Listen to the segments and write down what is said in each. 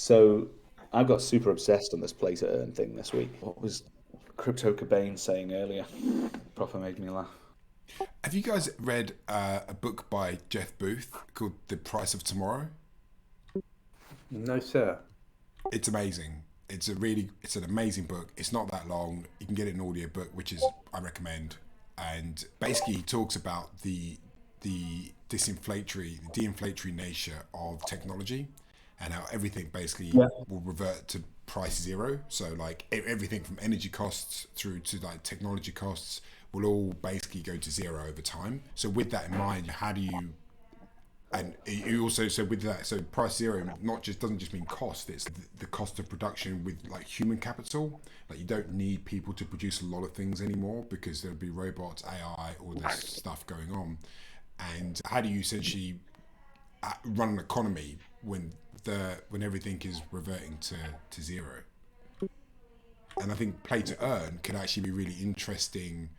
So I got super obsessed on this play to earn thing this week. What was Crypto Cobain saying earlier? Proper made me laugh. Have you guys read a book by Jeff Booth called The Price of Tomorrow? No, sir. It's amazing. It's an amazing book. It's not that long. You can get it in audio book, which is I recommend. And basically, he talks about the de-inflationary nature of technology, and how everything basically Yeah. will revert to price zero. So like everything from energy costs through to like technology costs will all basically go to zero over time. So with that in mind, how do you and you also so with that so price zero not just doesn't just mean cost, it's the cost of production with like human capital. Like you don't need people to produce a lot of things anymore because there'll be robots, AI, all this stuff going on. And how do you essentially run an economy when everything is reverting to zero? And I think play to earn can actually be really interesting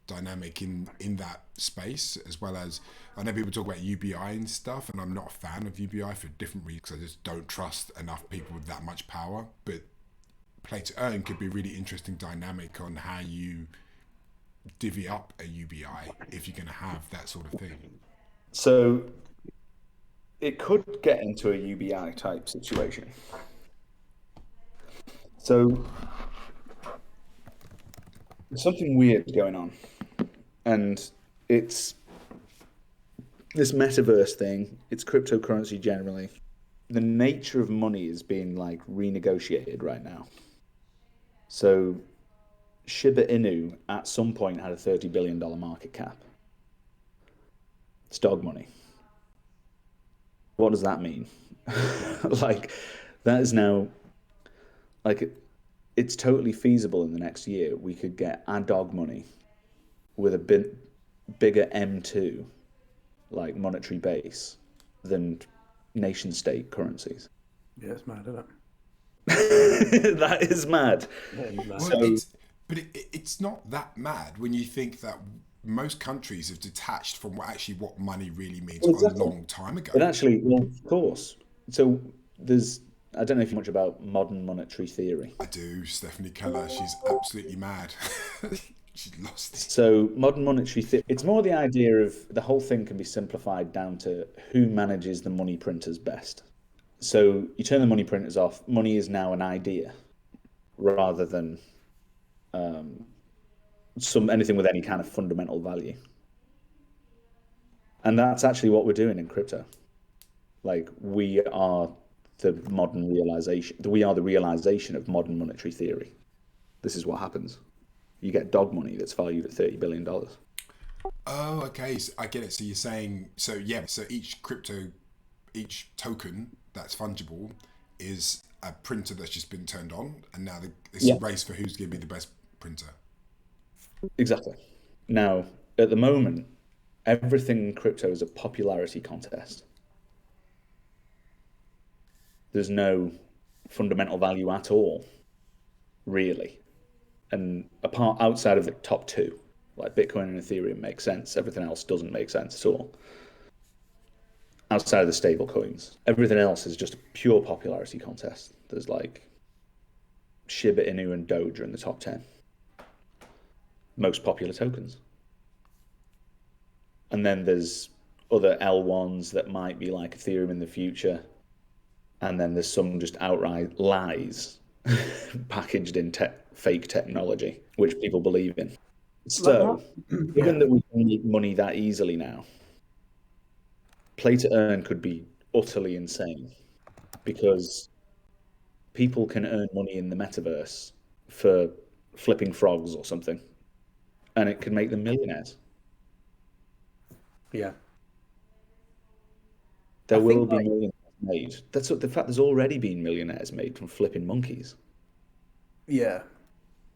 dynamic in that space, as well as I know people talk about UBI and stuff, and I'm not a fan of UBI for different reasons. I just don't trust enough people with that much power. But play to earn could be a really interesting dynamic on how you divvy up a UBI if you're going to have that sort of thing. So it could get into a UBI type situation. So there's something weird going on, and it's this metaverse thing. It's cryptocurrency generally. The nature of money is being like renegotiated right now. So Shiba Inu at some point had a $30 billion market cap. It's dog money. What does that mean? Like, that is now, like, it's totally feasible in the next year. We could get our dog money with a bit bigger M2, like monetary base, than nation state currencies. Yeah, it's mad, isn't it? That is mad. Yeah, it's mad. Well, So, it's not that mad when you think that most countries have detached from what money really means well, a exactly. long time ago. But actually, well, of course. So there's, I don't know if you know much about modern monetary theory. I do. Stephanie Keller, she's absolutely mad. She's lost it. So modern monetary theory, it's more the idea of the whole thing can be simplified down to who manages the money printers best. So you turn the money printers off, money is now an idea rather than some anything with any kind of fundamental value. And that's actually what we're doing in crypto. Like we are we are the realization of modern monetary theory. This is what happens. You get dog money that's valued at $30 billion. Oh, okay. So I get it. So you're saying, so yeah, so each token that's fungible is a printer that's just been turned on, and now it's a Yeah, race for who's going to be the best printer. exactly. Now, at the moment, everything in crypto is a popularity contest. There's no fundamental value at all, really. And apart outside of the top two, like Bitcoin and Ethereum make sense, everything else doesn't make sense at all. Outside of the stable coins, everything else is just a pure popularity contest. There's like Shiba Inu and Doge are in the top 10 most popular tokens. And then there's other L1s that might be like Ethereum in the future. And then there's some just outright lies packaged in fake technology, which people believe in. Like what? So, Yeah. given that we can make money that easily now, play to earn could be utterly insane because people can earn money in the metaverse for flipping frogs or something, and it can make them millionaires. Yeah. I There will think be like millionaires made. That's what the fact there's already been millionaires made from flipping monkeys. yeah.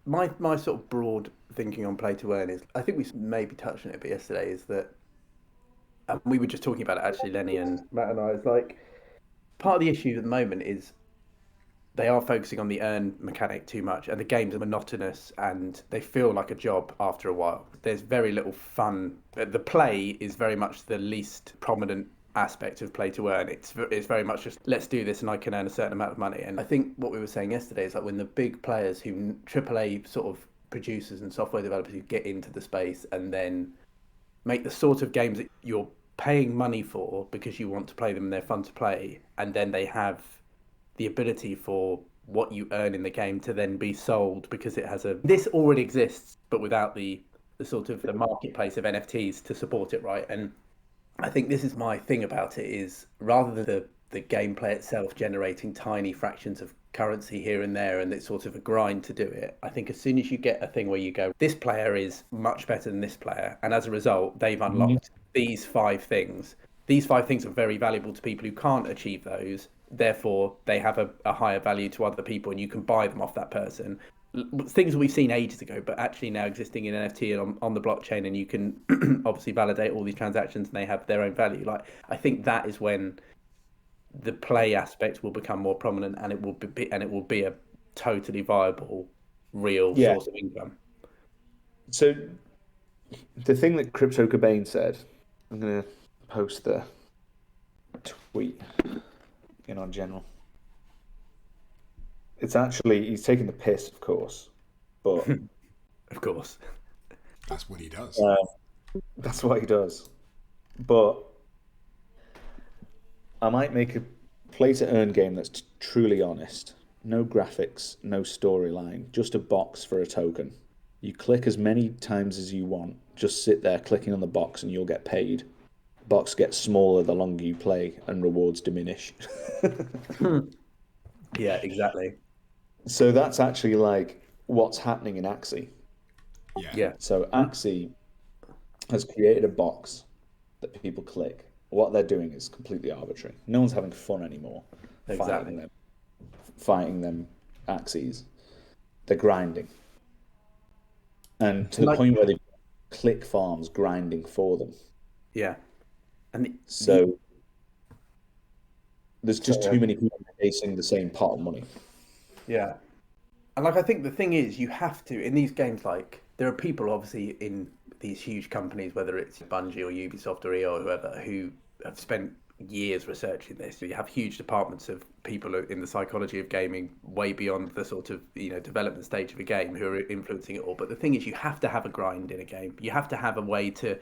My sort of broad thinking on play to earn is I think we maybe touched on it a bit yesterday is that we were just talking about it actually, Lenny and Matt and I. It's like part of the issue at the moment is they are focusing on the earn mechanic too much, and the games are monotonous and they feel like a job after a while. There's very little fun. The play is very much the least prominent aspect of play to earn. It's very much just let's do this and I can earn a certain amount of money. And I think what we were saying yesterday is like when the big players who AAA sort of producers and software developers who get into the space and then make the sort of games that you're paying money for because you want to play them and they're fun to play, and then they have the ability for what you earn in the game to then be sold because it has a this already exists but without the sort of the marketplace of NFTs to support it, right? And I think this is my thing about it is rather than the gameplay itself generating tiny fractions of currency here and there and it's sort of a grind to do it. I think as soon as you get a thing where you go, this player is much better than this player, and as a result, they've unlocked these five things are very valuable to people who can't achieve those. Therefore, they have a higher value to other people, and you can buy them off that person. Things that we've seen ages ago, but actually now existing in NFT and on the blockchain, and you can obviously validate all these transactions, and they have their own value. Like I think that is when the play aspect will become more prominent, and it will be a totally viable, real Yeah. source of income. So the thing that Crypto Cobain said, I'm gonna post the tweet in our general. It's actually he's taking the piss, of course, but Of course. That's what he does. that's what he does. But I might make a play to earn game that's truly honest. No graphics, no storyline, just a box for a token. You click as many times as you want. Just sit there clicking on the box and you'll get paid. The box gets smaller the longer you play and rewards diminish. Yeah, exactly. So that's actually like what's happening in Axie. Yeah. Yeah. So And Axie has created a box that people click. What they're doing is completely arbitrary. No one's having fun anymore fighting exactly. them, fighting them Axies. They're grinding. And to And the like point where they click farms grinding for them. yeah. And the So there's just sorry. too many people chasing the same pot of money. Yeah. And like I think the thing is you have to in these games like there are people obviously in these huge companies, whether it's Bungie or Ubisoft or EO or whoever, who have spent years researching this. So you have huge departments of people in the psychology of gaming way beyond the sort of development stage of a game who are influencing it all. But the thing is you have to have a grind in a game. You have to have a way to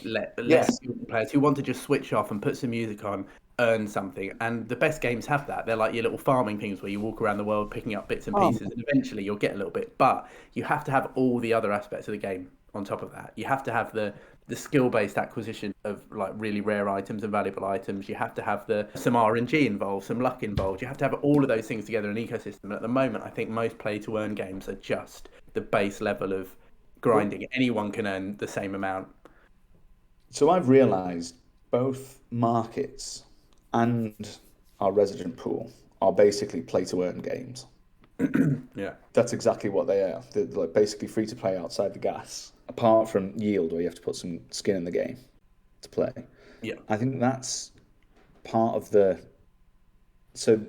let Yeah. less skilled players who want to just switch off and put some music on earn something. And the best games have that. They're like your little farming things where you walk around the world picking up bits and Um, pieces, and eventually you'll get a little bit. But you have to have all the other aspects of the game on top of that. You have to have the skill based acquisition of like really rare items and valuable items. You have to have the some RNG involved, some luck involved. You have to have all of those things together in an ecosystem. And at the moment, I think most play to earn games are just the base level of grinding. Anyone can earn the same amount. So I've realised both markets and our resident pool are basically play to earn games. Yeah. That's exactly what they are. They're like basically free to play outside the gas, apart from yield, where you have to put some skin in the game to play. Yeah. I think that's part of the. So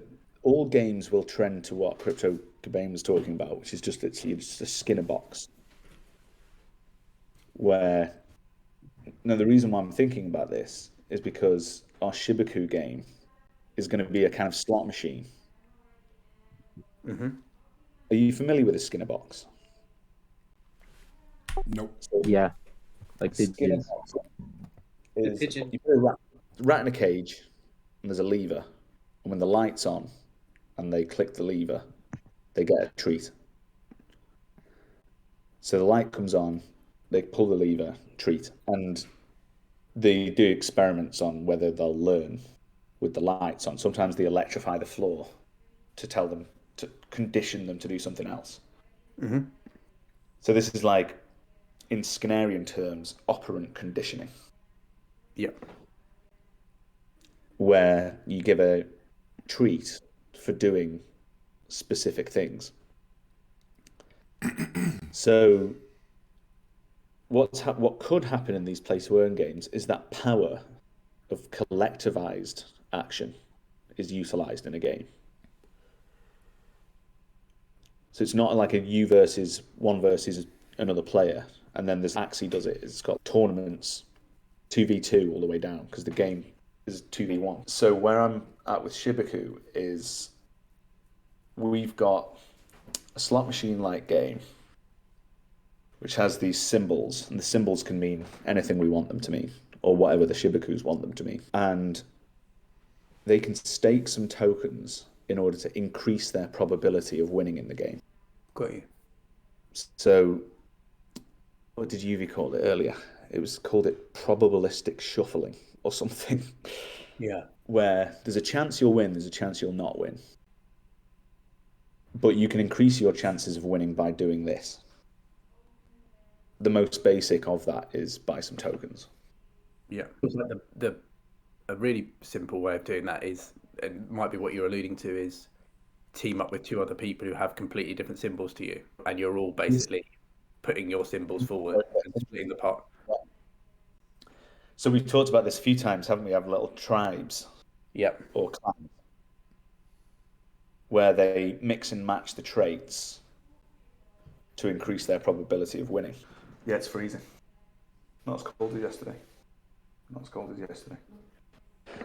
all games will trend to what Crypto Cobain was talking about, which is just literally just a skinner box. Where now the reason why I'm thinking about this is because our Shibaku game is going to be a kind of slot machine. Hmm. Are you familiar with a Skinner box? Nope. So Yeah, like Skinner pigeons. box The is pigeon. you put a rat in a cage, and there's a lever, and when the light's on, and they click the lever, they get a treat. So the light comes on, they pull the lever, treat, and they do experiments on whether they'll learn with the lights on. Sometimes they electrify the floor to tell them to condition them to do something else. Hmm. So this is like, in Skinnerian terms, operant conditioning, Yeah. where you give a treat for doing specific things. So what could happen in these play to earn games is that power of collectivized action is utilized in a game. So it's not like a you versus one versus another player, and then there's Axie does it. It's got tournaments 2v2 all the way down because the game is 2v1. So where I'm at with Shibaku is we've got a slot machine like game which has these symbols, and the symbols can mean anything we want them to mean, or whatever the Shibakus want them to mean. And they can stake some tokens in order to increase their probability of winning in the game. Got you. So, what did UV call it earlier? It was called it probabilistic shuffling or something, Yeah. where there's a chance you'll win, there's a chance you'll not win. But you can increase your chances of winning by doing this. The most basic of that is buy some tokens. Yeah. It's like the a really simple way of doing that is, and might be what you're alluding to, is team up with two other people who have completely different symbols to you, and you're all basically putting your symbols forward and splitting the pot. So we've talked about this a few times, haven't we? Have little tribes Yep. or clans where they mix and match the traits to increase their probability of winning. Yeah, it's freezing. Not as cold as yesterday. Not as cold as yesterday.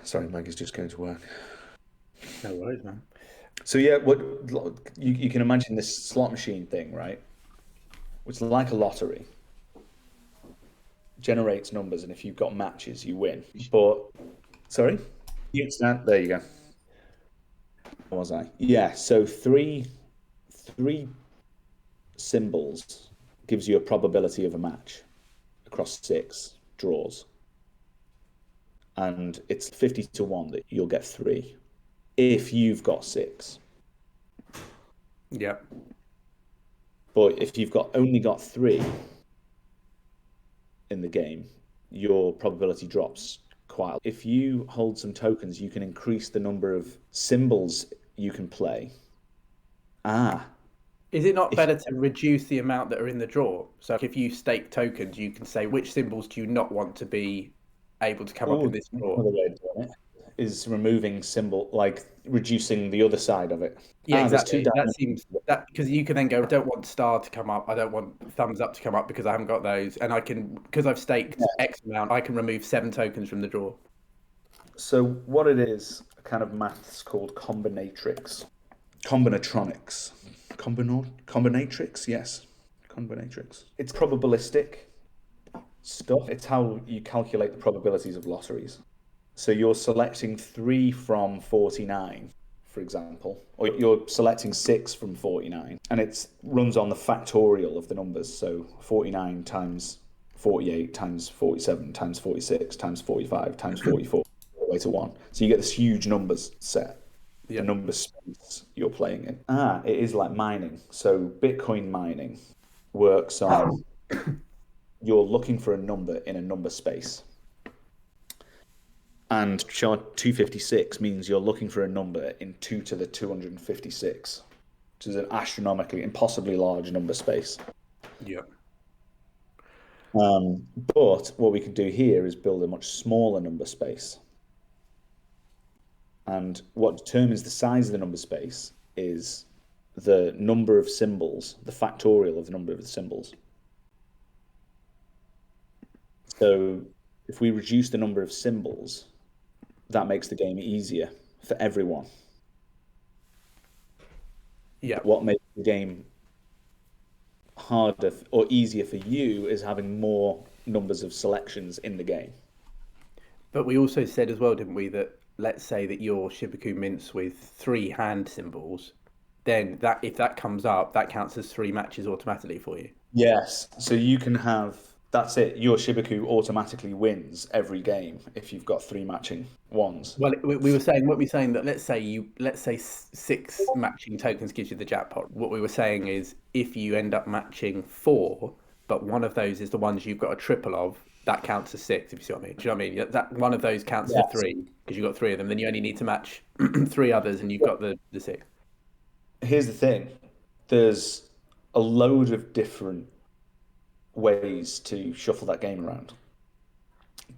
Sorry, Maggie's just going to work. No worries, man. So yeah, what you can imagine this slot machine thing, right? Which is like a lottery. Generates numbers, and if you've got matches, you win. But sorry, there you go. What was I? Yeah. So three symbols gives you a probability of a match across 6 draws, and it's 50-1 that you'll get 3 if you've got 6. Yep. But if you've only got 3 in the game, your probability drops quite. If you hold some tokens, you can increase the number of symbols you can play. Is it not better to reduce the amount that are in the draw? So if you stake tokens, you can say which symbols do you not want to be able to come up in this draw. Another way of doing it is removing symbol, like reducing the other side of it. Yeah, There's 2 exactly. That diamonds. seems that because you can then go, I don't want star to come up, I don't want thumbs up to come up because I haven't got those, and I can, because I've staked X amount, I can remove 7 tokens from the draw. So what it is, a kind of maths called combinatrix, combinatrix, yes, combinatrix. It's probabilistic stuff. It's how you calculate the probabilities of lotteries. So you're selecting 3 from 49, for example, or you're selecting 6 from 49, and it runs on the factorial of the numbers. So 49 times 48 times 47 times 46 times 45 times 44, all the way to 1. So you get this huge numbers set, the number space you're playing in. It is like mining. So Bitcoin mining works on you're looking for a number in a number space. And shard 256 means you're looking for a number in 2 to the 256, which is an astronomically, impossibly large number space. Yep. But what we can do here is build a much smaller number space. And what determines the size of the number space is the number of symbols, the factorial of the number of the symbols. So if we reduce the number of symbols, that makes the game easier for everyone. Yeah. What makes the game harder or easier for you is having more numbers of selections in the game. But we also said as well, didn't we, that let's say that your Shibaku mints with 3 hand symbols, then that if that comes up, that counts as 3 matches automatically for you. Yes, so you can have, that's it, your Shibaku automatically wins every game if you've got 3 matching ones. Well, we were saying, what we're saying that let's say 6 matching tokens gives you the jackpot. What we were saying is if you end up matching 4, but one of those is the ones you've got a triple of, that counts as 6. If you see what I mean, do you know what I mean? That one of those counts for 3 because you've got 3 of them. Then you only need to match 3 others, and you've got the 6. Here's the thing: there's a load of different ways to shuffle that game around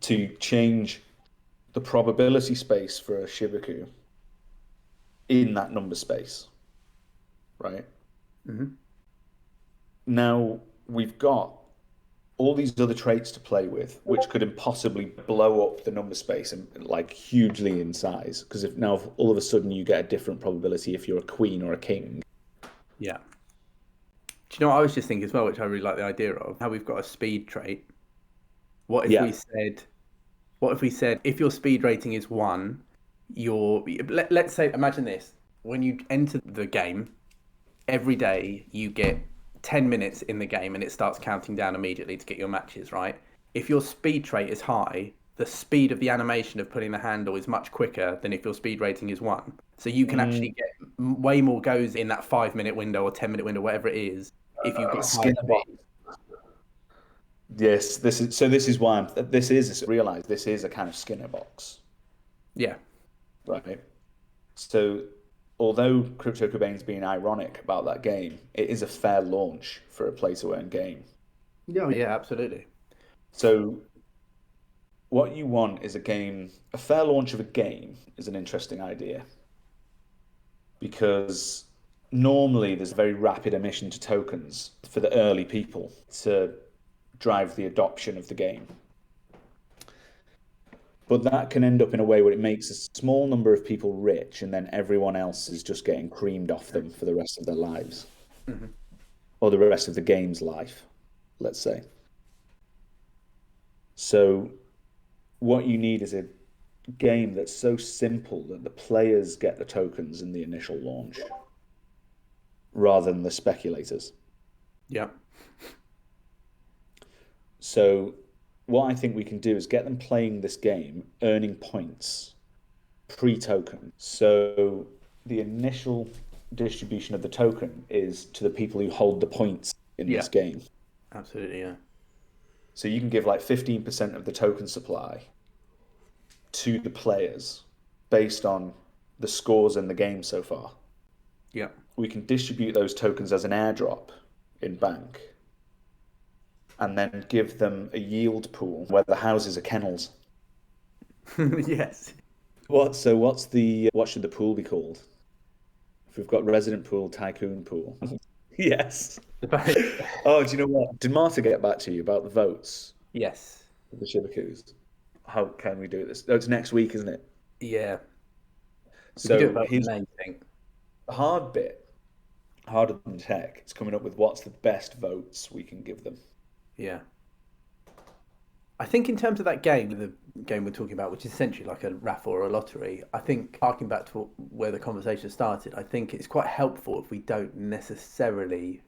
to change the probability space for a Shibaku in that number space, right? Mm-hmm. Now we've got all these other traits to play with, which could impossibly blow up the number space and like hugely in size. Because if now all of a sudden you get a different probability if you're a queen or a king. Yeah. Do you know what I was just thinking as well, which I really like the idea of, how we've got a speed trait. What if Yeah. we said, if your speed rating is 1, let's say, imagine this, when you enter the game, every day you get 10 minutes in the game and it starts counting down immediately to get your matches, right? If your speed trait is high, the speed of the animation of putting the handle is much quicker than if your speed rating is 1. So you can actually get way more goes in that 5-minute window or 10-minute window, whatever it is, if you've got high Skinner box. speed. Yes, this is why this is realize this is a kind of Skinner box, Yeah. right? So although Crypto Cobain's being ironic about that game, it is a fair launch for a play to earn game. Yeah, yeah, absolutely. So what you want is a fair launch of a game is an interesting idea because normally there's a very rapid emission to tokens for the early people to drive the adoption of the game. But that can end up in a way where it makes a small number of people rich and then everyone else is just getting creamed off them for the rest of their lives. Mm-hmm. Or the rest of the game's life, let's say. So what you need is a game that's so simple that the players get the tokens in the initial launch rather than the speculators. Yeah. So what I think we can do is get them playing this game, earning points pre-token. So the initial distribution of the token is to the people who hold the points in Yeah. this game. Absolutely, yeah. So you can give like 15% of the token supply to the players based on the scores in the game so far. Yeah. We can distribute those tokens as an airdrop in bank and then give them a yield pool where the houses are kennels. Yes. What should the pool be called? If we've got resident pool, tycoon pool. Yes. Oh, do you know what? Did Marta get back to you about the votes Yes. for the Shibakus? How can we do this? Oh, it's next week, isn't it? Yeah. We could do it So about the his main thing. hard bit, harder than tech, is coming up with what's the best votes we can give them. Yeah. I think in terms of that game, the game we're talking about, which is essentially like a raffle or a lottery, I think, harking back to where the conversation started, I think it's quite helpful if we don't necessarily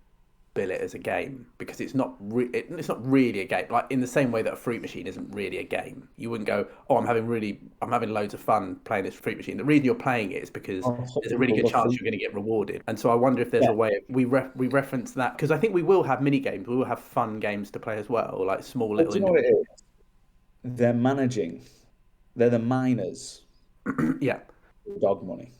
bill it as a game, because it's not really a game. Like in the same way that a fruit machine isn't really a game. You wouldn't go, "Oh, I'm having loads of fun playing this fruit machine." The reason you're playing it is because Oh, some there's a really people good love chance fruit. you're going to get rewarded. And so I wonder if there's Yeah. a way we reference that, because I think we will have mini games. We will have fun games to play as well, like small Well, little do you know what it individual. is? They're managing. They're the miners Yeah. of dog money.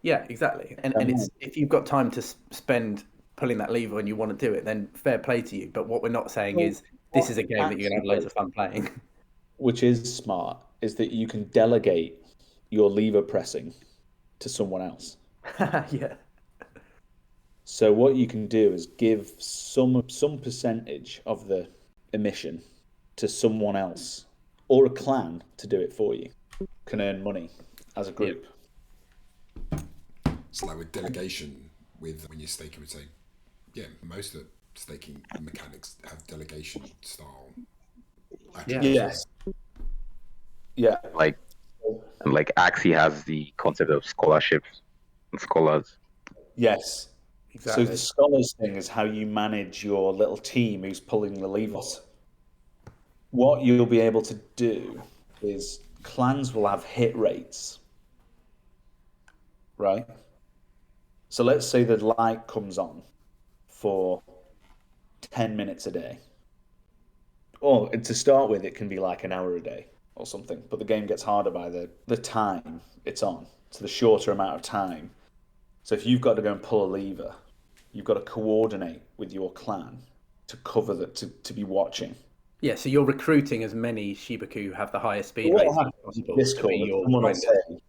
Yeah, exactly. And it's, if you've got time to spend pulling that lever and you want to do it, then fair play to you. But what we're not saying Well, is this what is a game that you're going to have loads actually, of fun playing. which is smart, is that you can delegate your lever pressing to someone else. Yeah. So what you can do is give some percentage of the emission to someone else or a clan to do it for you. Can earn money as a Yeah. group. So like with delegation, with when you stake, I would say, yeah, most of the staking mechanics have delegation style Yeah. attributes. Yes. Yeah. Like and like Axie has the concept of scholarships and scholars. Yes. So the Exactly. scholars thing is how you manage your little team who's pulling the levers. What you'll be able to do is clans will have hit rates, right? So let's say the light comes on for 10 minutes a day. Or to start with, it can be like an hour a day or something, but the game gets harder by the time it's on. So the shorter amount of time. So if you've got to go and pull a lever, you've got to coordinate with your clan to cover that to be watching. Yeah, so you're recruiting as many Shibaku who have the highest speed What rates will as happen in possible to be Discord is your someone will grinders. say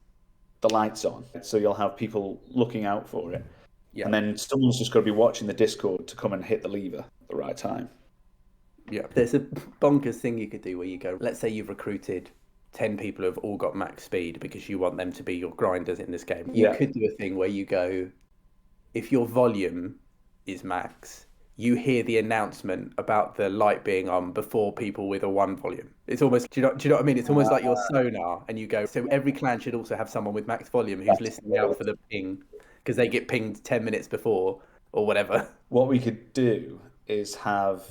the light's on, so you'll have people looking out for it, Yeah. and then someone's just got to be watching the Discord to come and hit the lever at the right time. Yeah, there's a bonkers thing you could do where you go, let's say you've recruited 10 people who've all got max speed because you want them to be your grinders in this game. You could do a thing where you go, if your volume is max, you hear the announcement about the light being on before people with a 1 volume. It's almost, do you know what I mean? It's almost like your sonar, and you go, so every clan should also have someone with max volume who's listening out for the ping, because they get pinged 10 minutes before or whatever. What we could do is have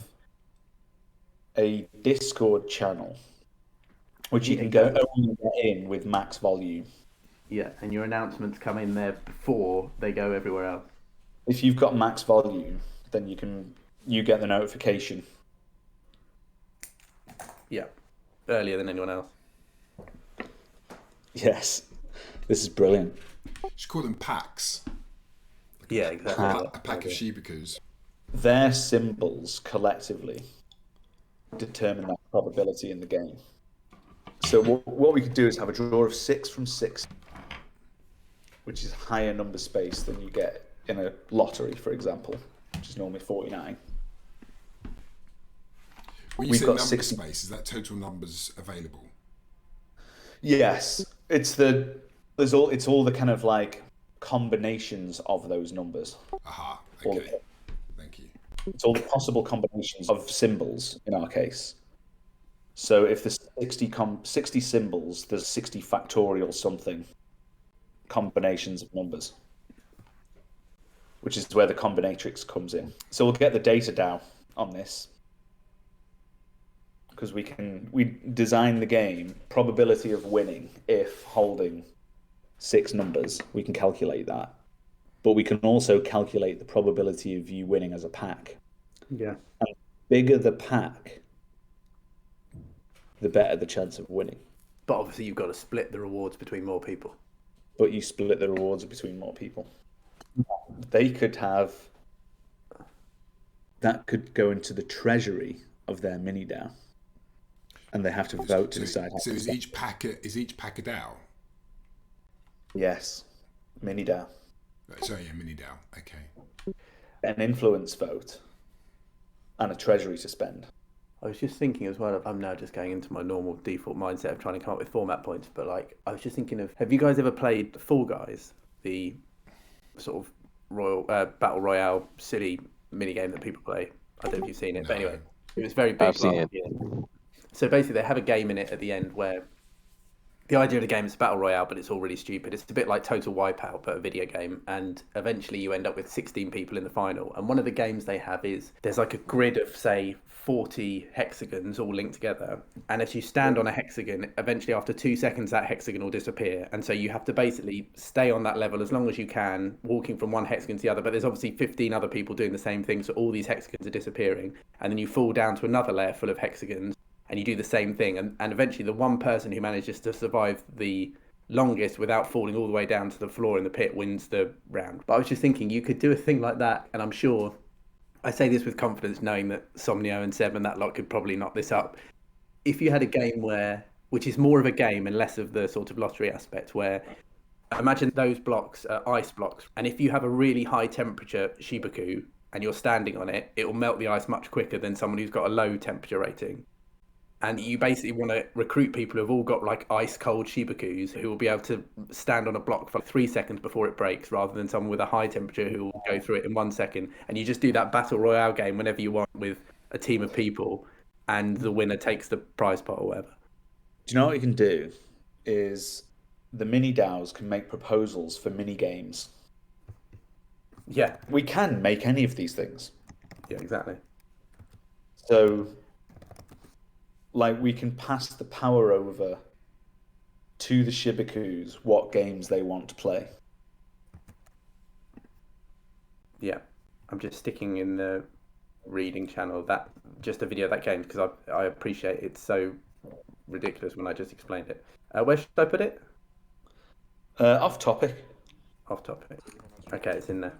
a Discord channel, which you can go only get in with max volume. Yeah, and your announcements come in there before they go everywhere else. If you've got max volume, then you get the notification. Yeah, earlier than anyone else. Yes, this is brilliant. Just call them packs. Yeah, exactly. A pack of Shibakus. Their symbols collectively determine that probability in the game. So what we could do is have a draw of 6 from 6, which is higher number space than you get in a lottery, for example, which is normally 49. When you say number space, is that total numbers available? Yes, it's all the kind of like combinations of those numbers. Aha, okay. Thank you. It's all the possible combinations of symbols in our case. So if there's 60 symbols, there's 60 factorial something combinations of numbers, which is where the combinatrix comes in. So we'll get the data down on this, because we design the game probability of winning if holding 6 numbers. We can calculate that, but we can also calculate the probability of you winning as a pack. Yeah. And the bigger the pack, the better the chance of winning. But obviously you've got to split the rewards between more people. But you split the rewards between more people. They could have... That could go into the treasury of their mini DAO. And they have to vote to decide how to... So is each pack a DAO? Yes. Mini DAO. Sorry, yeah, mini DAO. Okay. An influence vote. And a treasury to spend. I was just thinking as well, I'm now just going into my normal default mindset of trying to come up with format points, but like, I was just thinking of, have you guys ever played Fall Guys? The sort of Battle Royale silly minigame that people play. I don't know if you've seen it, but anyway, it was very big. I've seen it. So basically they have a game in it at the end where the idea of the game is Battle Royale, but it's all really stupid. It's a bit like Total Wipeout, but a video game. And eventually you end up with 16 people in the final. And one of the games they have is there's like a grid of, say, 40 hexagons all linked together. And as you stand on a hexagon, eventually after 2 seconds, that hexagon will disappear. And so you have to basically stay on that level as long as you can, walking from one hexagon to the other. But there's obviously 15 other people doing the same thing. So all these hexagons are disappearing. And then you fall down to another layer full of hexagons. And you do the same thing, and eventually the one person who manages to survive the longest without falling all the way down to the floor in the pit wins the round. But I was just thinking you could do a thing like that, and I'm sure, I say this with confidence knowing that Somnio and Seb and that lot could probably knock this up. If you had a game which is more of a game and less of the sort of lottery aspect, where imagine those blocks are ice blocks, and if you have a really high temperature Shibaku and you're standing on it, it will melt the ice much quicker than someone who's got a low temperature rating. And you basically want to recruit people who've all got like ice cold Shibakus who will be able to stand on a block for 3 seconds before it breaks, rather than someone with a high temperature who will go through it in 1 second. And you just do that battle royale game whenever you want with a team of people, and the winner takes the prize pot or whatever. Do you know what you can do? Is the mini DAOs can make proposals for mini games. Yeah. We can make any of these things. Yeah, exactly. So, like, we can pass the power over to the Shibakus what games they want to play. Yeah. I'm just sticking in the reading channel that just a video of that game, because I appreciate it's so ridiculous when I just explained it. Where should I put it? Off topic. Off topic. Okay, it's in there.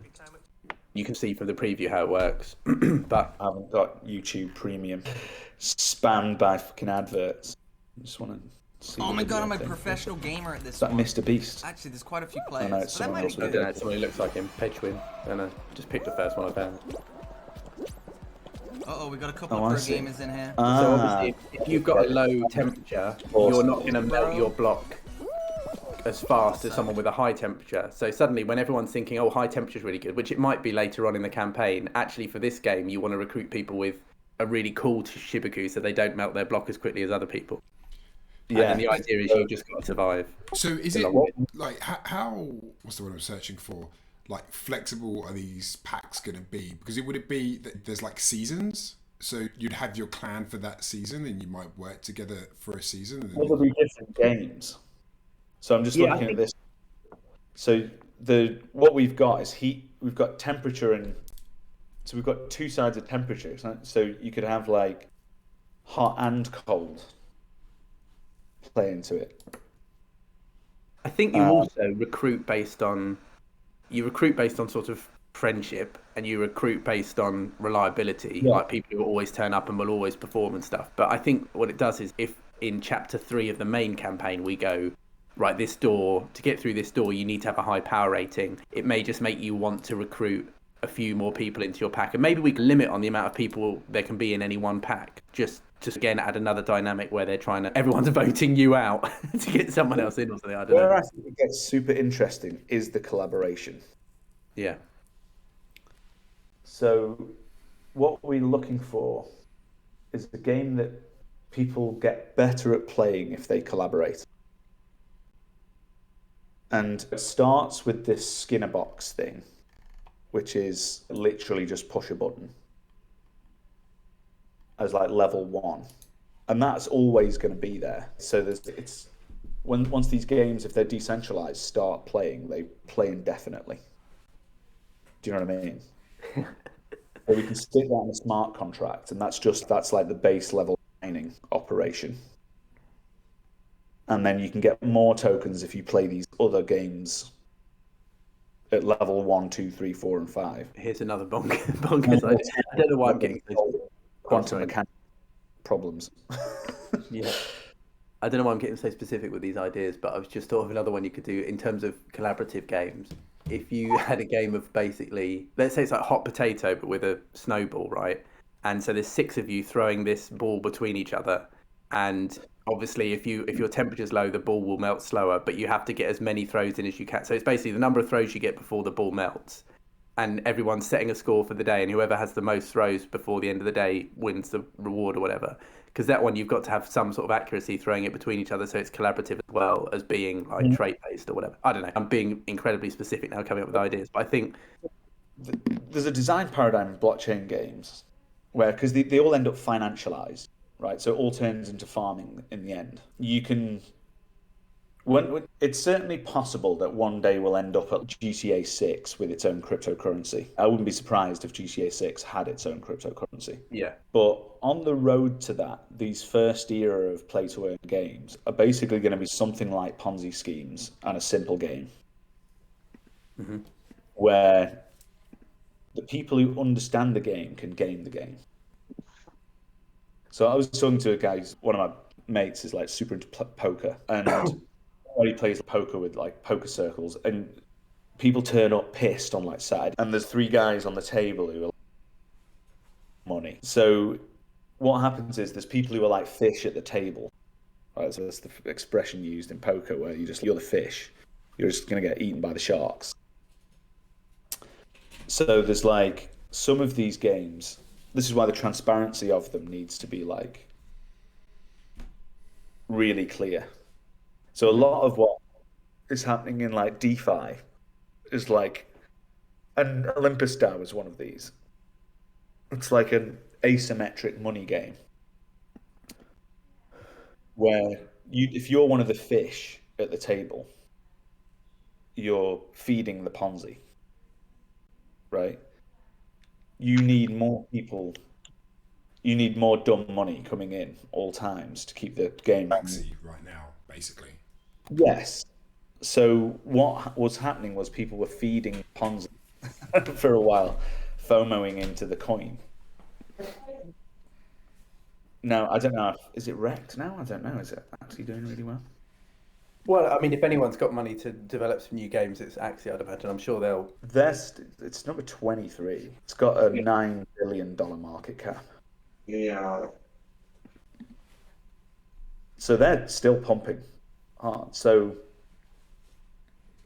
You can see from the preview how it works, but I haven't got YouTube Premium. Spammed by fucking adverts. I just want to see. Oh my god, I'm a professional gamer at this. Is that one. Mr. Beast? Actually, there's quite a few players. I know, it's But that someone might else be with good. it's someone who looks like him, Pedgewin, and I just picked the first one I found. Uh-oh, we got a couple Oh, of I pro see. gamers in here. So Ah, obviously, if you've got a low temperature, you're not going to melt your block as fast as someone with a high temperature. So suddenly, when everyone's thinking, "Oh, high temperature is really good," which it might be later on in the campaign, actually for this game, you want to recruit people with a really cool Shibaku, so they don't melt their block as quickly as other people. And then yeah. the idea is you just got to survive. So is the it longest. like how what's the word I'm searching for? Like flexible are these packs going to be? Because would it be that there's like seasons? So you'd have your clan for that season, and you might work together for a season. And Well, then there'll be different games. So I'm just Yeah, I looking at think this. So what we've got is heat. We've got temperature, and so we've got two sides of temperature. So you could have like hot and cold play into it. I think you also recruit based on sort of friendship, and you recruit based on reliability, Yeah. like people who always turn up and will always perform and stuff. But I think what it does is, if in chapter 3 of the main campaign we go, right, this door, to get through this door you need to have a high power rating, it may just make you want to recruit a few more people into your pack, and maybe we can limit on the amount of people there can be in any one pack, just again add another dynamic where everyone's voting you out to get someone else in or something. I don't Where know. I think it gets super interesting is the collaboration. Yeah. So what we're looking for is a game that people get better at playing if they collaborate. And it starts with this Skinner box thing, which is literally just push a button as like level 1. And that's always going to be there. So once these games, if they're decentralized, start playing, they play indefinitely. Do you know what I mean? So we can stick that in a smart contract, and that's like the base level mining operation. And then you can get more tokens if you play these other games at level 1, 2, 3, 4, and 5. Here's another bonkers idea. I don't know why I'm getting quantum mechanics problems. Yeah. I don't know why I'm getting so specific with these ideas, but I was just thought of another one you could do in terms of collaborative games. If you had a game of basically, let's say it's like hot potato, but with a snowball, right? And so there's 6 of you throwing this ball between each other, and obviously if your temperature's low, the ball will melt slower, but you have to get as many throws in as you can. So it's basically the number of throws you get before the ball melts, and everyone's setting a score for the day, and whoever has the most throws before the end of the day wins the reward or whatever. Because that one, you've got to have some sort of accuracy throwing it between each other, so it's collaborative as well as being like trait based or whatever. I don't know. I'm being incredibly specific now, coming up with ideas, but I think There's a design paradigm in blockchain games where, because they all end up financialized, right? So it all turns into farming in the end. You can it's certainly possible that one day we'll end up at GTA 6 with its own cryptocurrency. I wouldn't be surprised if GTA 6 had its own cryptocurrency. yeah, But on the road to that, these first era of play to earn games are basically going to be something like Ponzi schemes and a simple game where the people who understand the game can game the game. So I was talking to a guy, one of my mates is like super into poker, and he plays poker with like poker circles, and people turn up pissed on like Saturday, and there's 3 guys on the table who are like, money. So what happens is there's people who are like fish at the table, right? So that's the expression used in poker where you're the fish, you're just gonna get eaten by the sharks. So there's like some of these games. This is why the transparency of them needs to be like really clear. So a lot of what is happening in like DeFi is like, and Olympus DAO is one of these. It's like an asymmetric money game where if you're one of the fish at the table, you're feeding the Ponzi, right? You need more people. You need more dumb money coming in all times to keep the game. Taxi right now, basically. Yes. So what was happening was people were feeding Ponzi for a while, FOMOing into the coin. Now, I don't know, is it wrecked now? I don't know. Is it actually doing really well? well, I mean, if anyone's got money to develop some new games, it's Axie, I'd imagine. I'm sure they'll. It's number 23. It's got a $9 billion market cap. Yeah. So they're still pumping hard. So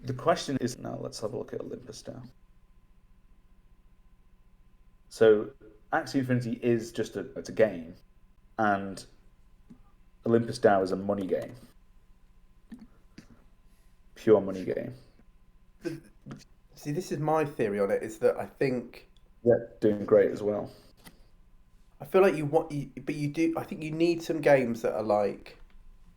the question is now, let's have a look at Olympus now. So Axie Infinity is just it's a game, and Olympus DAO is a money game, pure money game. See, this is my theory on it. Is that I think Yeah, doing great as well. I feel like you want, but you do. I think you need some games that are like,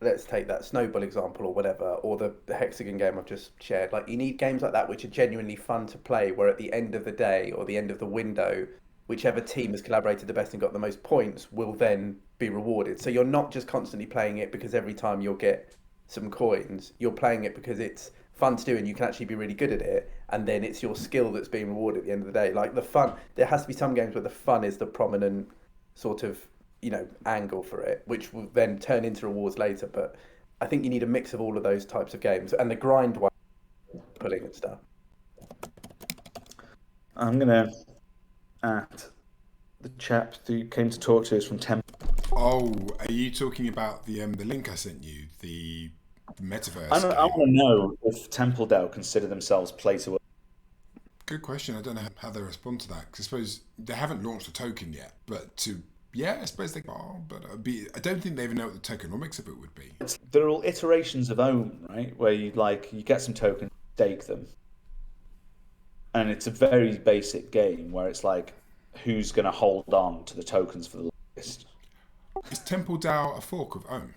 let's take that Snowball example or whatever, or the Hexagon game I've just shared. Like, you need games like that which are genuinely fun to play. Where at the end of the day or the end of the window, whichever team has collaborated the best and got the most points will then be rewarded. So you're not just constantly playing it because every time you'll get some coins. You're playing it because it's fun to do and you can actually be really good at it. And then it's your skill that's being rewarded at the end of the day. Like the fun, there has to be some games where the fun is the prominent sort of angle for it, which will then turn into rewards later. But I think you need a mix of all of those types of games and the grind one, pulling and stuff. I'm gonna at the chap who came to talk to us from Temple. Oh, are you talking about the link I sent you, the metaverse I game? want to know if Temple DAO consider themselves play to earn. Good question. I don't know how they respond to that because I suppose they haven't launched a token yet. But I suppose they are. But I don't think they even know what the tokenomics of it would be. They're all iterations of own, right? Where you get some tokens, stake them, and it's a very basic game where it's like who's going to hold on to the tokens for the longest. Is Temple DAO a fork of Ohm?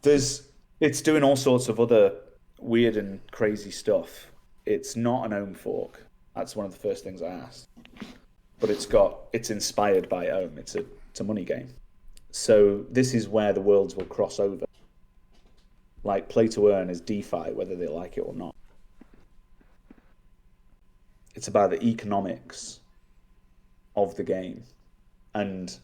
It's doing all sorts of other weird and crazy stuff. It's not an ohm fork. That's one of the first things I asked. But it's inspired by ohm. It's a money game. So this is where the worlds will cross over. Like play to earn is DeFi, whether they like it or not. It's about the economics of the game. And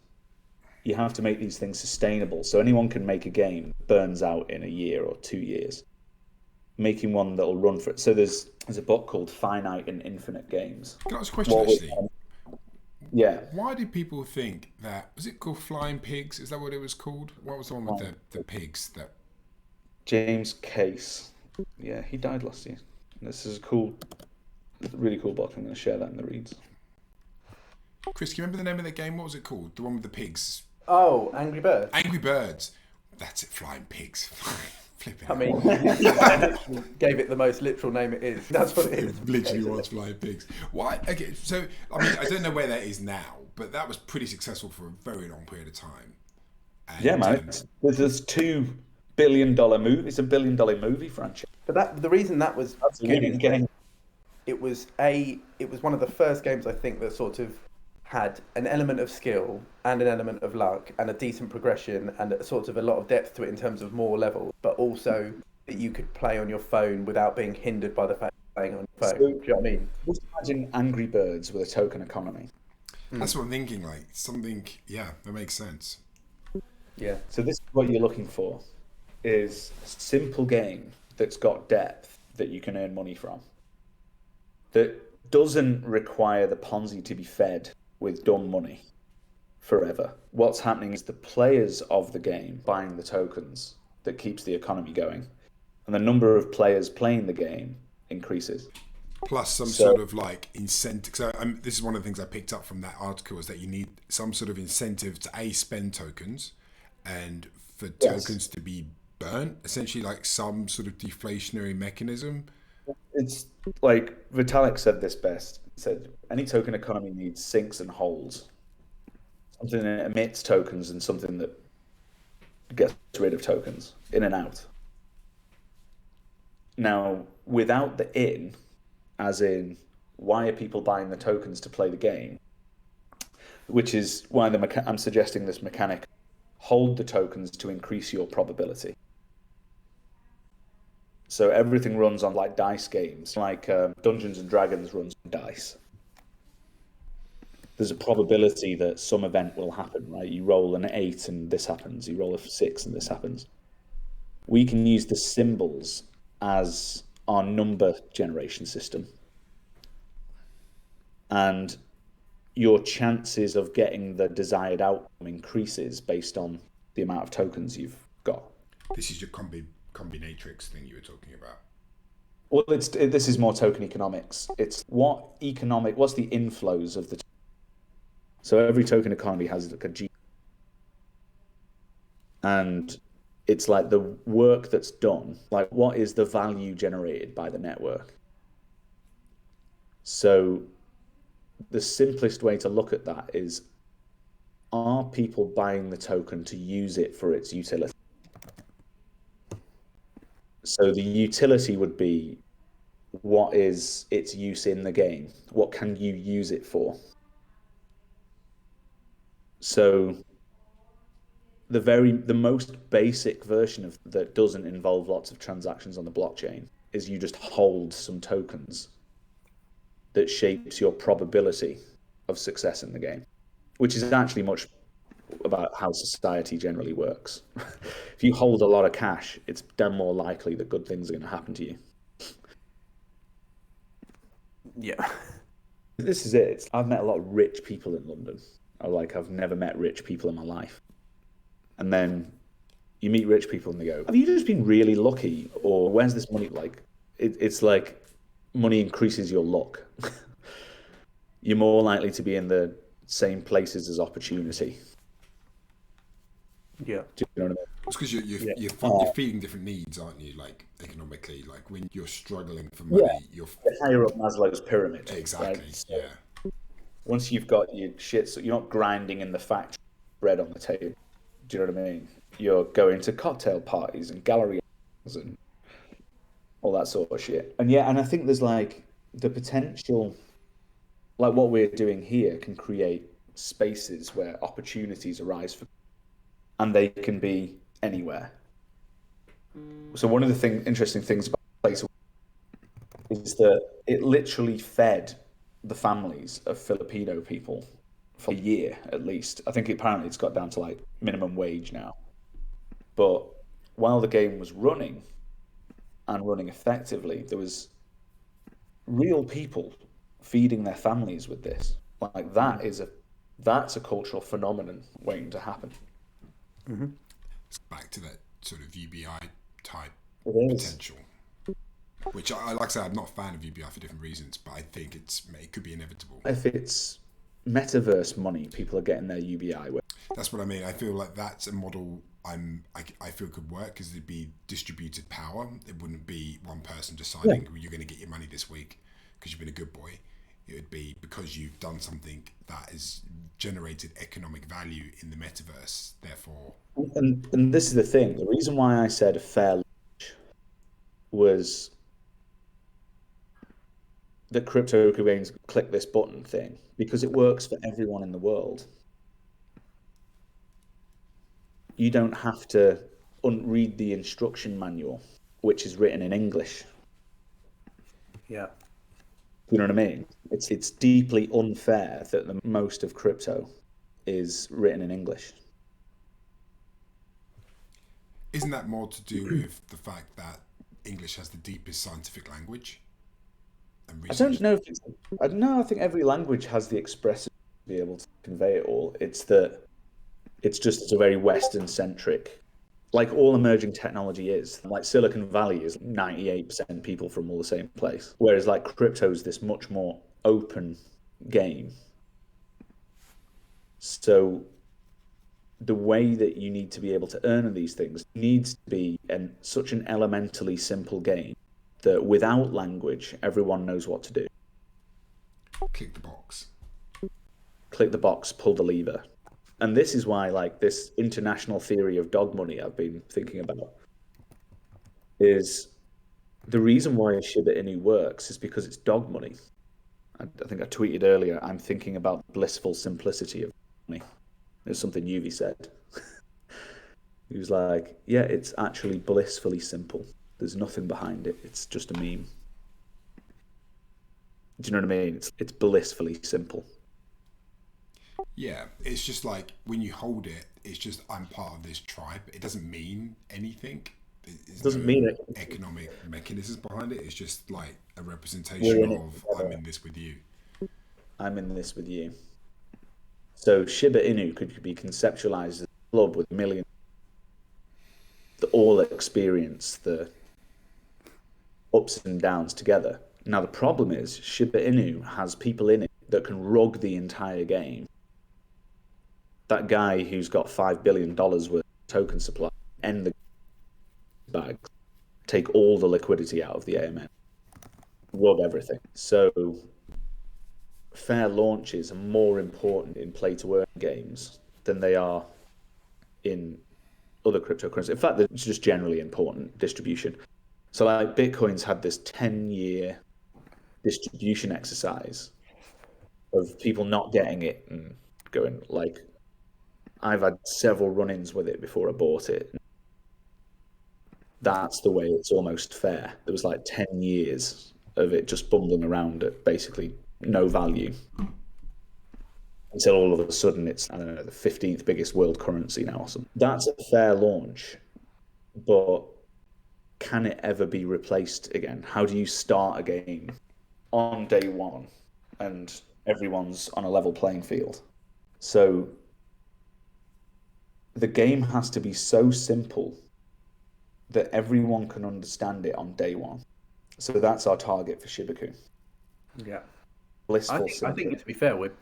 you have to make these things sustainable. So anyone can make a game that burns out in a year or 2 years. Making one that'll run for it. So there's a book called Finite and Infinite Games. Can I ask a question actually? Yeah. Why did people think that was it called Flying Pigs? Is that what it was called? What was the one with the pigs that James Case. Yeah, he died last year. This is really cool book. I'm going to share that in the reads. Chris, can you remember the name of the game? What was it called? The one with the pigs. Oh, Angry Birds. Angry Birds. That's it, Flying Pigs. Flip it. I mean, I gave it the most literal name it is. That's what it is. It literally was Flying Pigs. Why? Okay, so I mean, I don't know where that is now, but that was pretty successful for a very long period of time. And, Yeah, man. There's $2 billion movie. It's a $1 billion movie franchise. But the reason that was That's a good winning is game. it was one of the first games I think that sort of had an element of skill and an element of luck and a decent progression and a sort of a lot of depth to it in terms of more levels, but also that you could play on your phone without being hindered by the fact you're playing on your phone. Do you know what I mean? Just imagine Angry Birds with a token economy. that's what I'm thinking. Like something, yeah, that makes sense. Yeah. So this is what you're looking for: is a simple game that's got depth that you can earn money from. That doesn't require the Ponzi to be fed with dumb money forever. What's happening is the players of the game buying the tokens that keeps the economy going, and the number of players playing the game increases. Plus some sort of like incentive. So this is one of the things I picked up from that article is that you need some sort of incentive to spend tokens, and for tokens to be burnt. Essentially, like some sort of deflationary mechanism. It's like Vitalik said this best. He said any token economy needs sinks and holes. Something that emits tokens and something that gets rid of tokens, in and out. Now, without the in, as in why are people buying the tokens to play the game, which is why I'm suggesting this mechanic: hold the tokens to increase your probability. So everything runs on like dice games, like Dungeons and Dragons runs on dice. There's a probability that some event will happen, right? You roll an 8 and this happens. You roll a 6 and this happens. We can use the symbols as our number generation system. And your chances of getting the desired outcome increases based on the amount of tokens you've got. This is your combinatrix thing you were talking about. Well, this is more token economics. It's what's the inflows of the. So every token economy has like a G, and it's like the work that's done. Like, what is the value generated by the network? So the simplest way to look at that is, are people buying the token to use it for its utility? So the utility would be, what is its use in the game? What can you use it for? So the most basic version of that doesn't involve lots of transactions on the blockchain is you just hold some tokens that shapes your probability of success in the game, which is actually much about how society generally works. If you hold a lot of cash, it's then more likely that good things are going to happen to you. Yeah. This is it. I've met a lot of rich people in London. I've never met rich people in my life. And then you meet rich people and they go, have you just been really lucky? Or where's this money? Like, it's like money increases your luck. You're more likely to be in the same places as opportunity. Yeah. Do you know what I mean? It's because Yeah. you're feeding different needs, aren't you? Like economically, like when you're struggling for money, you're higher up Maslow's pyramid. exactly, Right? So yeah. once you've got your shit, so you're not grinding in the factory, bread on the table. Do you know what I mean? You're going to cocktail parties and gallery and all that sort of shit. And yeah, and I think there's like the potential, like what we're doing here can create spaces where opportunities arise for, and they can be anywhere. So one of the interesting things about the place is that it literally fed the families of Filipino people for a year at least. I think apparently it's got down to like minimum wage now. But while the game was running and running effectively, there was real people feeding their families with this. Like that's a cultural phenomenon waiting to happen. It's back to that sort of UBI type It is. potential. Which I like I said, I'm not a fan of UBI for different reasons, but I think it could be inevitable. If it's metaverse money, people are getting their UBI with. That's what I mean. I feel like that's a model I feel could work because it'd be distributed power. It wouldn't be one person deciding you're going to get your money this week because you've been a good boy. It would be because you've done something that has generated economic value in the metaverse. Therefore, And this is the thing. The reason why I said a fair lunch was the crypto Cubanes click this button thing because it works for everyone in the world. You don't have to read the instruction manual, which is written in English. Yeah. You know what I mean? It's deeply unfair that the most of crypto is written in English. isn't that more to do with the fact that English has the deepest scientific language? And I don't research? know if it's. I don't know. I think every language has the expressive to be able to convey it all. It's a very Western centric, like all emerging technology is. Like Silicon Valley is 98% people from all the same place, whereas like crypto is this much more open game. So the way that you need to be able to earn these things needs to be such an elementally simple game that without language, everyone knows what to do. Click the box. Click the box, pull the lever. And this is why, like, this international theory of dog money I've been thinking about is the reason why Shiba Inu works is because it's dog money. I think I tweeted earlier, I'm thinking about the blissful simplicity of money. It's something Yuvi said. He was like, yeah, it's actually blissfully simple. There's nothing behind it. It's just a meme. Do you know what I mean? It's blissfully simple. Yeah, it's just like when you hold it, it's just I'm part of this tribe. It doesn't mean anything. There's Doesn't no mean it. economic mechanisms behind it. It's just like a We're representation in it of I'm together. in this with you. I'm in this with you. So Shiba Inu could be conceptualized as a club with millions that all experience the ups and downs together. Now the problem is Shiba Inu has people in it that can rug the entire game. That guy who's got $5 billion worth of token supply, end the bag, take all the liquidity out of the AMM, rug everything. So fair launches are more important in play to earn games than they are in other cryptocurrencies. In fact, it's just generally important distribution. So like Bitcoin's had this 10-year distribution exercise of people not getting it and going like, I've had several run-ins with it before I bought it. That's the way it's almost fair. There was like 10 years of it just bumbling around at basically no value until all of a sudden it's, I don't know, the 15th biggest world currency now or something. That's a fair launch, but can it ever be replaced again? How do you start a game on day one and everyone's on a level playing field? So the game has to be so simple that everyone can understand it on day one. So that's our target for Shibaku. Yeah. Blissful I think to be fair, we're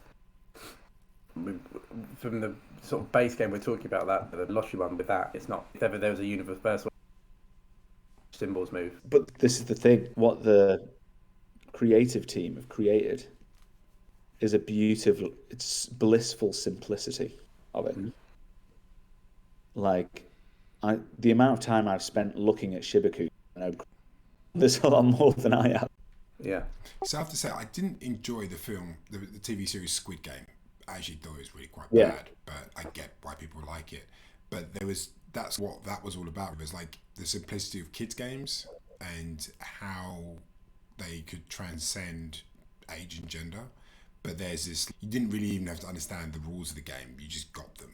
from the sort of base game we're talking about, that the lottery one with that, it's not, if ever there was a universe where symbols move. But this is the thing, what the creative team have created is a beautiful, it's blissful simplicity of it. Like, the amount of time I've spent looking at Shibaku, there's a lot more than I have. Yeah. So I have to say, I didn't enjoy the film, the TV series Squid Game. I actually thought it was really quite Yeah. bad, but I get why people like it. But that's what that was all about. It was like the simplicity of kids' games and how they could transcend age and gender. But there's this, you didn't really even have to understand the rules of the game, you just got them.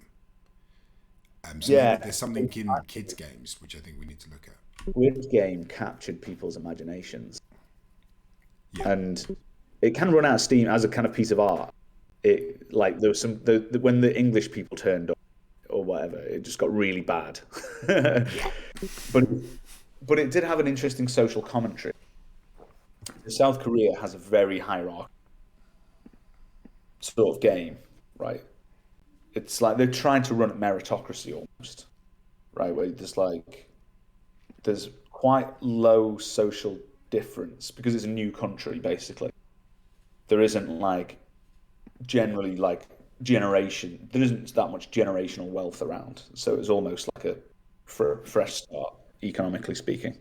So Yeah. maybe there's something in kids' games which I think we need to look at. Squid Game captured people's imaginations. Yeah. And it can run out of steam as a kind of piece of art. It, like, there was some, when the English people turned up or whatever, it just got really bad. But it did have an interesting social commentary. South Korea has a very hierarchical sort of game, right? It's like they're trying to run a meritocracy almost, right? Where there's quite low social difference because it's a new country, basically. There isn't like generally like generation, there isn't that much generational wealth around. So it's almost like a fresh start, economically speaking.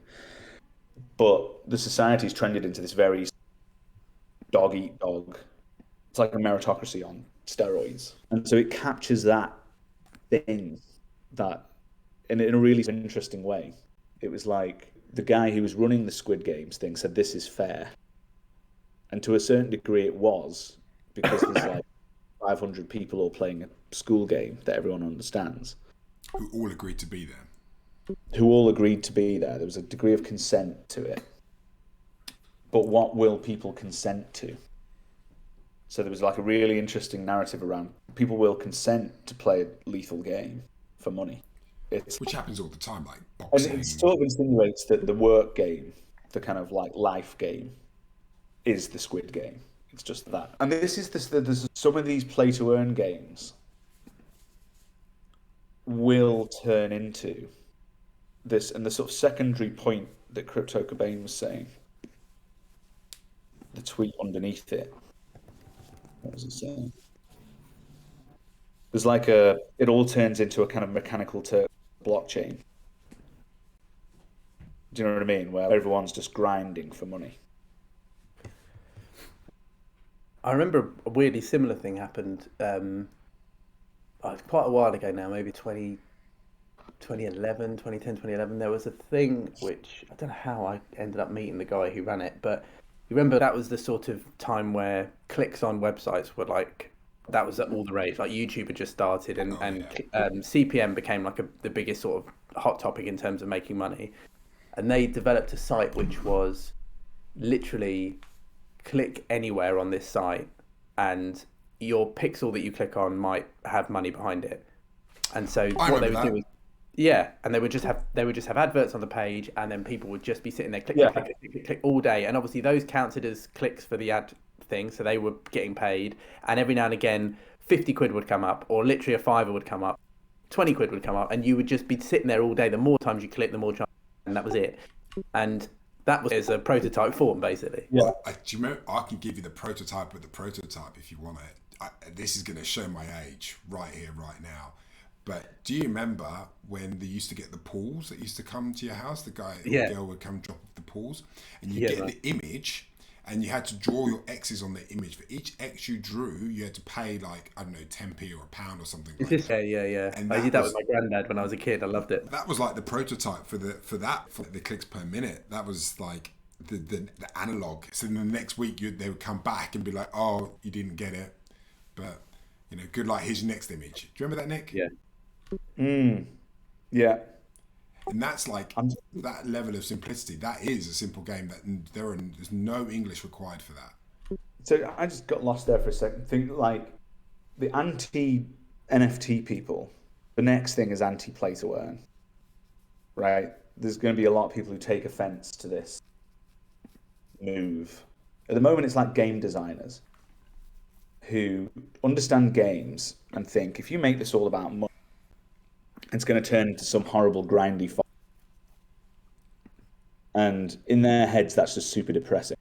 But the society's trended into this very dog eat dog. It's like a meritocracy on steroids. And so it captures that thing that in a really interesting way. It was like the guy who was running the Squid Games thing said this is fair. And to a certain degree it was, because there's like 500 people all playing a school game that everyone understands. Who all agreed to be there. Who all agreed to be there. There was a degree of consent to it. But what will people consent to? So there was like a really interesting narrative around people will consent to play a lethal game for money. Which happens all the time, like And boxing. it sort of insinuates that the work game, the kind of like life game, is the Squid Game. It's just that. And there's some of these play to earn games will turn into this, and the sort of secondary point that Crypto Cobain was saying, the tweet underneath it. What was it saying? There's like it all turns into a kind of mechanical Turk blockchain. Do you know what I mean? Where everyone's just grinding for money. I remember a weirdly similar thing happened quite a while ago now, maybe 2011, 2010, 2011. There was a thing which, I don't know how I ended up meeting the guy who ran it, but you remember that was the sort of time where clicks on websites were like, that was all the rage. Like YouTube had just started and CPM became like the biggest sort of hot topic in terms of making money. And they developed a site which was literally click anywhere on this site and your pixel that you click on might have money behind it, and so I what they remember would do that. is and they would just have adverts on the page, and then people would just be sitting there click Yeah. click click click click, click all day, and obviously those counted as clicks for the ad thing, so they were getting paid, and every now and again 50 quid would come up, or literally a fiver would come up, 20 quid would come up, and you would just be sitting there all day. The more times you click, the more chance, and that was it. And that was as a prototype form, basically. Yeah. Do you remember? I can give you the prototype of the prototype if you want it. This is going to show my age right here, right now. But do you remember when they used to get the pools that used to come to your house? The guy or girl would come drop off the pools, and you get the image, and you had to draw your X's on the image. For each X you drew, you had to pay like, I don't know, 10p or a pound or something like that. Yeah. And I that did that was with my granddad when I was a kid. I loved it. that was like the prototype for the clicks per minute. That was like the analog. So then the next week they would come back and be like, oh, you didn't get it, but good luck. Here's your next image. Do you remember that, Nick? Yeah. Yeah. And that's like that level of simplicity. That is a simple game that there's no English required for that. So I just got lost there for a second. Think like the anti-NFT people. The next thing is anti-play to earn, right? There's going to be a lot of people who take offense to this move. At the moment, it's like game designers who understand games and think if you make this all about money, it's going to turn into some horrible grindy fight. And in their heads, that's just super depressing.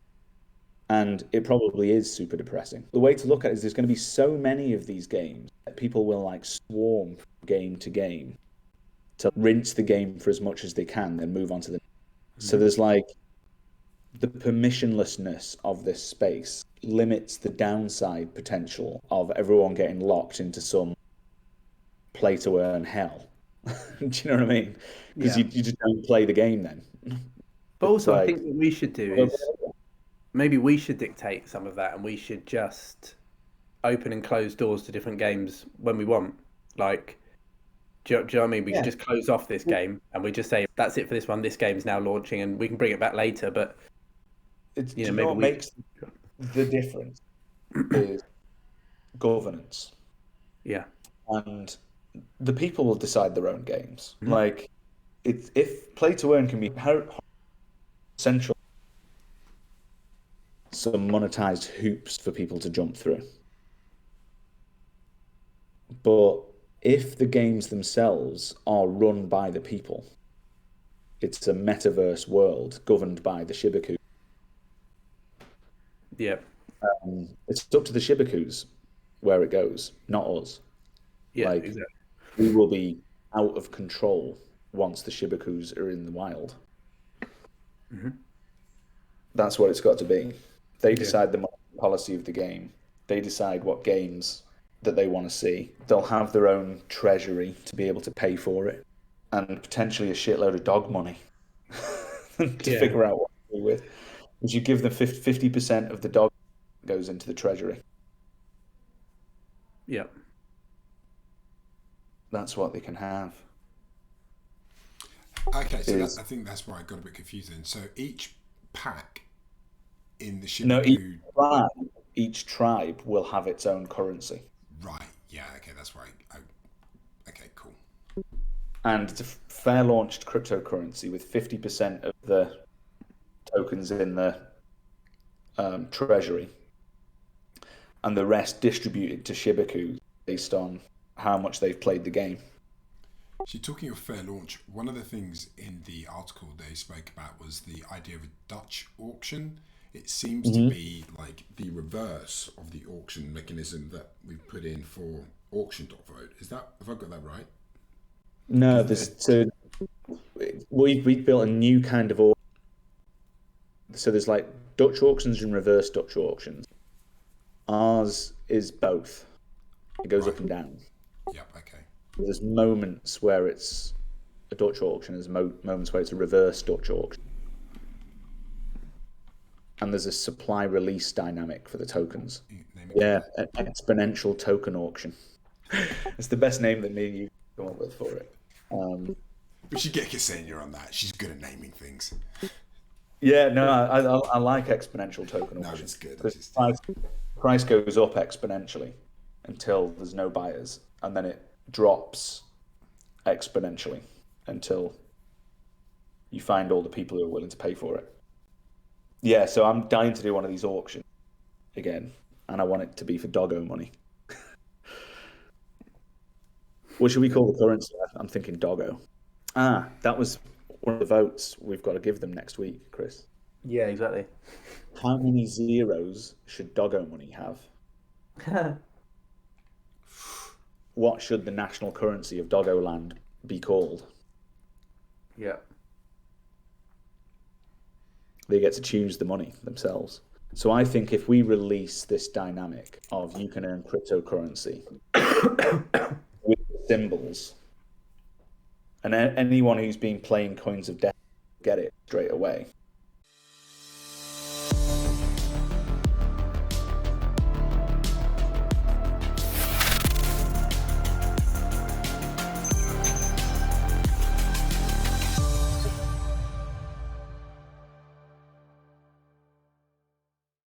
And it probably is super depressing. The way to look at it is there's going to be so many of these games that people will like swarm from game to game to rinse the game for as much as they can, then move on to the next. So there's like the permissionlessness of this space limits the downside potential of everyone getting locked into some play to earn hell. Do you know what I mean? Because you just don't play the game then. But also, I like- think what we should do is maybe we should dictate some of that, and we should just open and close doors to different games when we want. Like, do you know what I mean? We could just close off this game, and we just say that's it for this one. This game's now launching, and we can bring it back later. But It's, you know, do you maybe know what makes the difference is governance. yeah, And the people will decide their own games. Like, if play to earn can be central, some monetized hoops for people to jump through. But if the games themselves are run by the people, it's a metaverse world governed by the Shibaku. yeah, It's up to the Shibakus where it goes, not us. yeah, Like, exactly. we will be out of control once the Shibakus are in the wild. That's what it's got to be. They decide the policy of the game. They decide what games that they want to see. They'll have their own treasury to be able to pay for it, and potentially a shitload of dog money to figure out what to do with. Would you give them 50% of the dog goes into the treasury? Yeah. That's what they can have. Okay, so Is- I think that's where I got a bit confusing. So each pack in the No, Shibaku, each tribe will have its own currency. right? Yeah, okay, that's right. Okay, cool. And it's a fair launched cryptocurrency with 50% of the tokens in the treasury, and the rest distributed to Shibaku based on how much they've played the game. So talking of fair launch, one of the things in the article they spoke about was the idea of a Dutch auction. It seems to be like the reverse of the auction mechanism that we've put in for auction.vote. Have I got that right? No, we built a new kind of auction. So there's like Dutch auctions and reverse Dutch auctions. Ours is both. It goes up and down. Yep, okay. There's moments where it's a Dutch auction, there's moments where it's a reverse Dutch auction. And there's a supply release dynamic for the tokens. Yeah, an exponential token auction. It's the best name that me and you come up with for it. We should get Ksenia on that. She's good at naming things. Yeah, no, I like exponential token No, auction. it's good. The price goes up exponentially. until there's no buyers, and then it drops exponentially until you find all the people who are willing to pay for it. Yeah, so I'm dying to do one of these auctions again, and I want it to be for doggo money. What should we call the currency? I'm thinking doggo. Ah, that was one of the votes we've got to give them next week, Chris. Yeah, exactly. How many zeros should doggo money have? What should the national currency of doggo land be called? Yeah. They get to choose the money themselves. So I think if we release this dynamic of you can earn cryptocurrency with symbols, and anyone who's been playing Coins of Death will get it straight away.